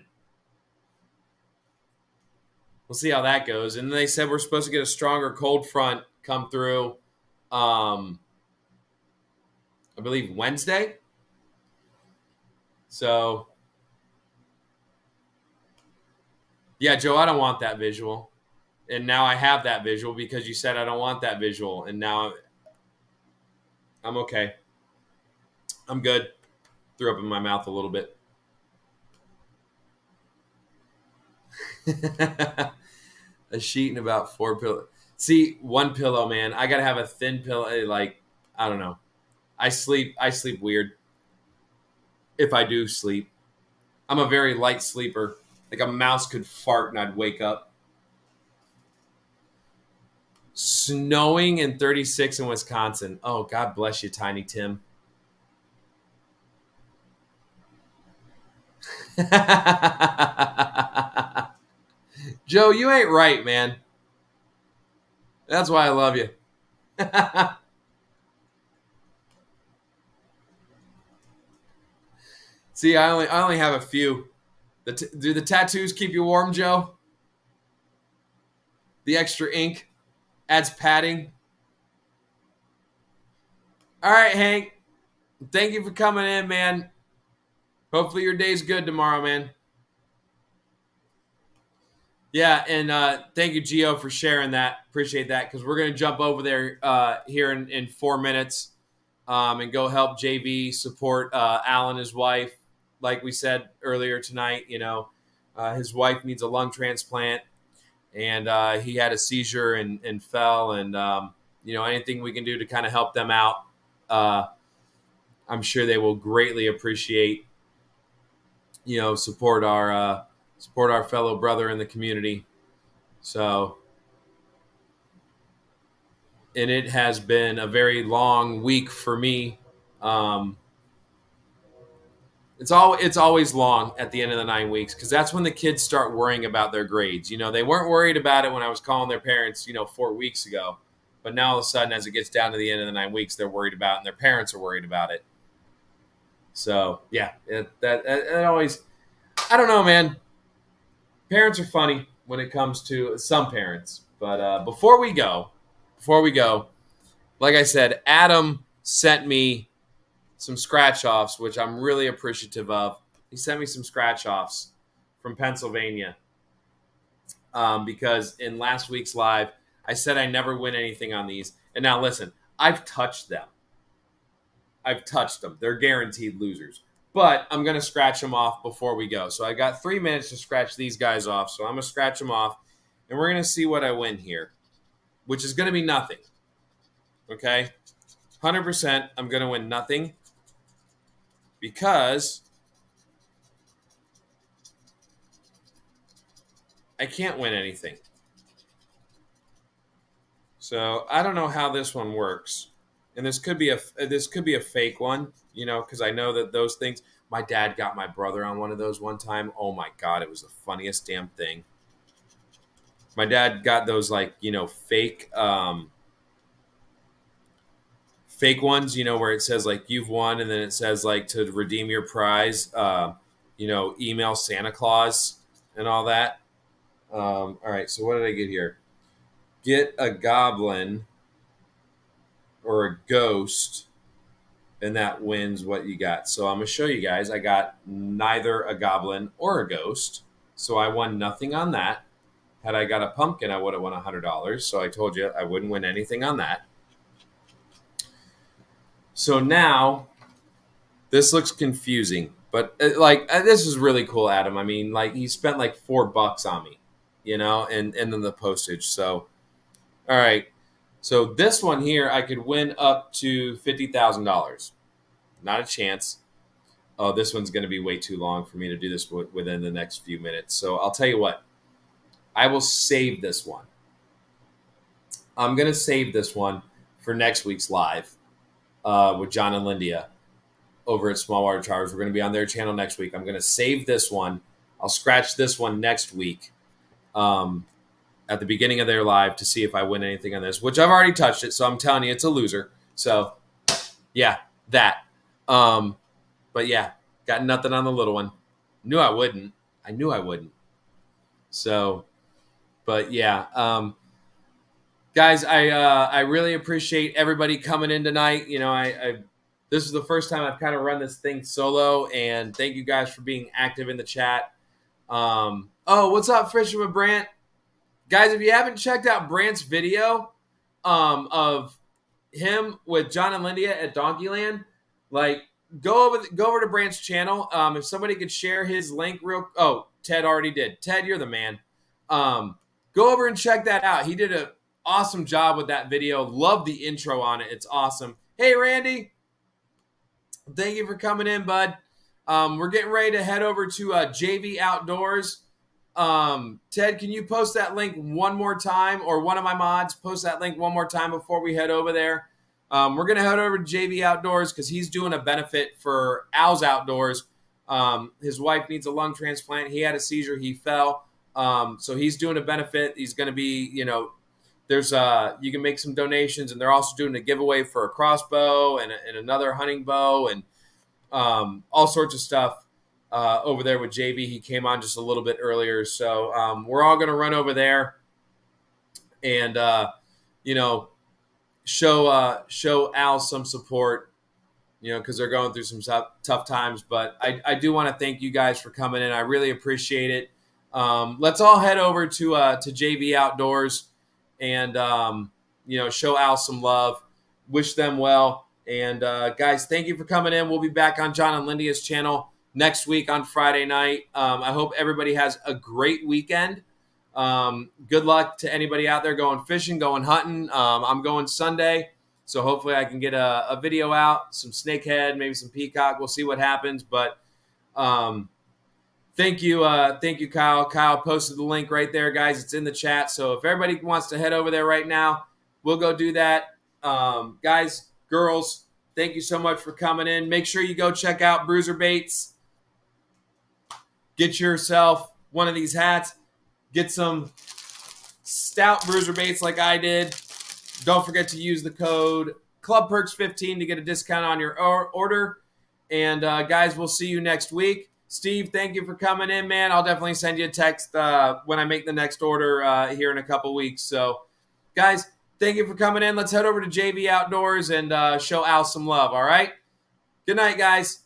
We'll see how that goes. And they said we're supposed to get a stronger cold front come through, I believe Wednesday. So, yeah, Joe, I don't want that visual. And now I have that visual because you said I don't want that visual. And now I'm okay. I'm good. Threw up in my mouth a little bit. A sheet and about 4 pillows. See, 1 pillow, man. I got to have a thin pillow. Like, I don't know. I sleep weird. If I do sleep. I'm a very light sleeper. Like a mouse could fart and I'd wake up. Snowing in 36 in Wisconsin. Oh, God bless you, Tiny Tim. Joe, you ain't right, man. That's why I love you. See, I only have a few. Do the tattoos keep you warm, Joe? The extra ink adds padding. All right, Hank. Thank you for coming in, man. Hopefully your day's good tomorrow, man. Yeah, and thank you, Gio, for sharing that. Appreciate that, because we're going to jump over there here in 4 minutes and go help JV support Alan, his wife. Like we said earlier tonight, his wife needs a lung transplant, and he had a seizure and fell. And, anything we can do to kind of help them out, I'm sure they will greatly appreciate, support our fellow brother in the community. So, and it has been a very long week for me. It's always long at the end of the 9 weeks, because that's when the kids start worrying about their grades. They weren't worried about it when I was calling their parents, 4 weeks ago, but now all of a sudden, as it gets down to the end of the 9 weeks, they're worried about it, and their parents are worried about it. So yeah, that always, I don't know, man. Parents are funny when it comes to some parents. But before we go, like I said, Adam sent me some scratch offs, which I'm really appreciative of. He sent me some scratch offs from Pennsylvania because in last week's live, I said I never win anything on these. And now listen, I've touched them. They're guaranteed losers. But I'm going to scratch them off before we go. So I got 3 minutes to scratch these guys off. So I'm going to scratch them off, and we're going to see what I win here, which is going to be nothing. Okay? 100% I'm going to win nothing because I can't win anything. So I don't know how this one works. And this could be a fake one, because I know that those things. My dad got my brother on one of those one time. Oh my God, it was the funniest damn thing. My dad got those fake ones, where it says you've won, and then it says to redeem your prize, email Santa Claus and all that. All right, so what did I get here? Get a goblin or a ghost, and that wins what you got. So I'm going to show you guys. I got neither a goblin or a ghost, so I won nothing on that. Had I got a pumpkin, I would have won $100. So I told you I wouldn't win anything on that. So now this looks confusing, but this is really cool, Adam. I mean, he spent $4 on me, and then the postage. So, all right. So this one here, I could win up to $50,000. Not a chance. Oh, this one's going to be way too long for me to do this within the next few minutes. So I'll tell you what. I will save this one. I'm going to save this one for next week's live with John and Lindia over at Small Water Towers. We're going to be on their channel next week. I'm going to save this one. I'll scratch this one next week. At the beginning of their live to see if I win anything on this, which I've already touched it. So I'm telling you, it's a loser. So yeah, that. But yeah, got nothing on the little one. I knew I wouldn't. So, but yeah, guys, I really appreciate everybody coming in tonight. This is the first time I've kind of run this thing solo, and thank you guys for being active in the chat. Oh, what's up, Fisherman Brant? Guys, if you haven't checked out Brant's video of him with John and Lindia at Donkeyland, go over to Brant's channel. If somebody could share his link Ted already did. Ted, you're the man. Go over and check that out. He did an awesome job with that video. Love the intro on it. It's awesome. Hey, Randy. Thank you for coming in, bud. We're getting ready to head over to JV Outdoors. Ted, can you post that link one more time, or one of my mods post that link one more time before we head over there? We're going to head over to JV Outdoors because he's doing a benefit for Al's Outdoors. His wife needs a lung transplant. He had a seizure. He fell. So he's doing a benefit. He's going to be, there's you can make some donations, and they're also doing a giveaway for a crossbow and another hunting bow and all sorts of stuff. Over there with JV. He came on just a little bit earlier. So we're all going to run over there and, show Al some support, because they're going through some tough times. But I do want to thank you guys for coming in. I really appreciate it. Let's all head over to JV Outdoors and show Al some love, wish them well, and guys, thank you for coming in. We'll be back on John and Lydia's channel next week on Friday night. I hope everybody has a great weekend. Good luck to anybody out there going fishing, going hunting. I'm going Sunday, so hopefully I can get a video out, some snakehead, maybe some peacock. We'll see what happens, but thank you, Kyle. Kyle posted the link right there, guys. It's in the chat, so if everybody wants to head over there right now, we'll go do that. Guys, girls, thank you so much for coming in. Make sure you go check out Bruiser Baits. Get yourself one of these hats. Get some stout Bruiser Baits like I did. Don't forget to use the code ClubPerks15 to get a discount on your order. And guys, we'll see you next week. Steve, thank you for coming in, man. I'll definitely send you a text when I make the next order here in a couple weeks. So, guys, thank you for coming in. Let's head over to JV Outdoors and show Al some love, all right? Good night, guys.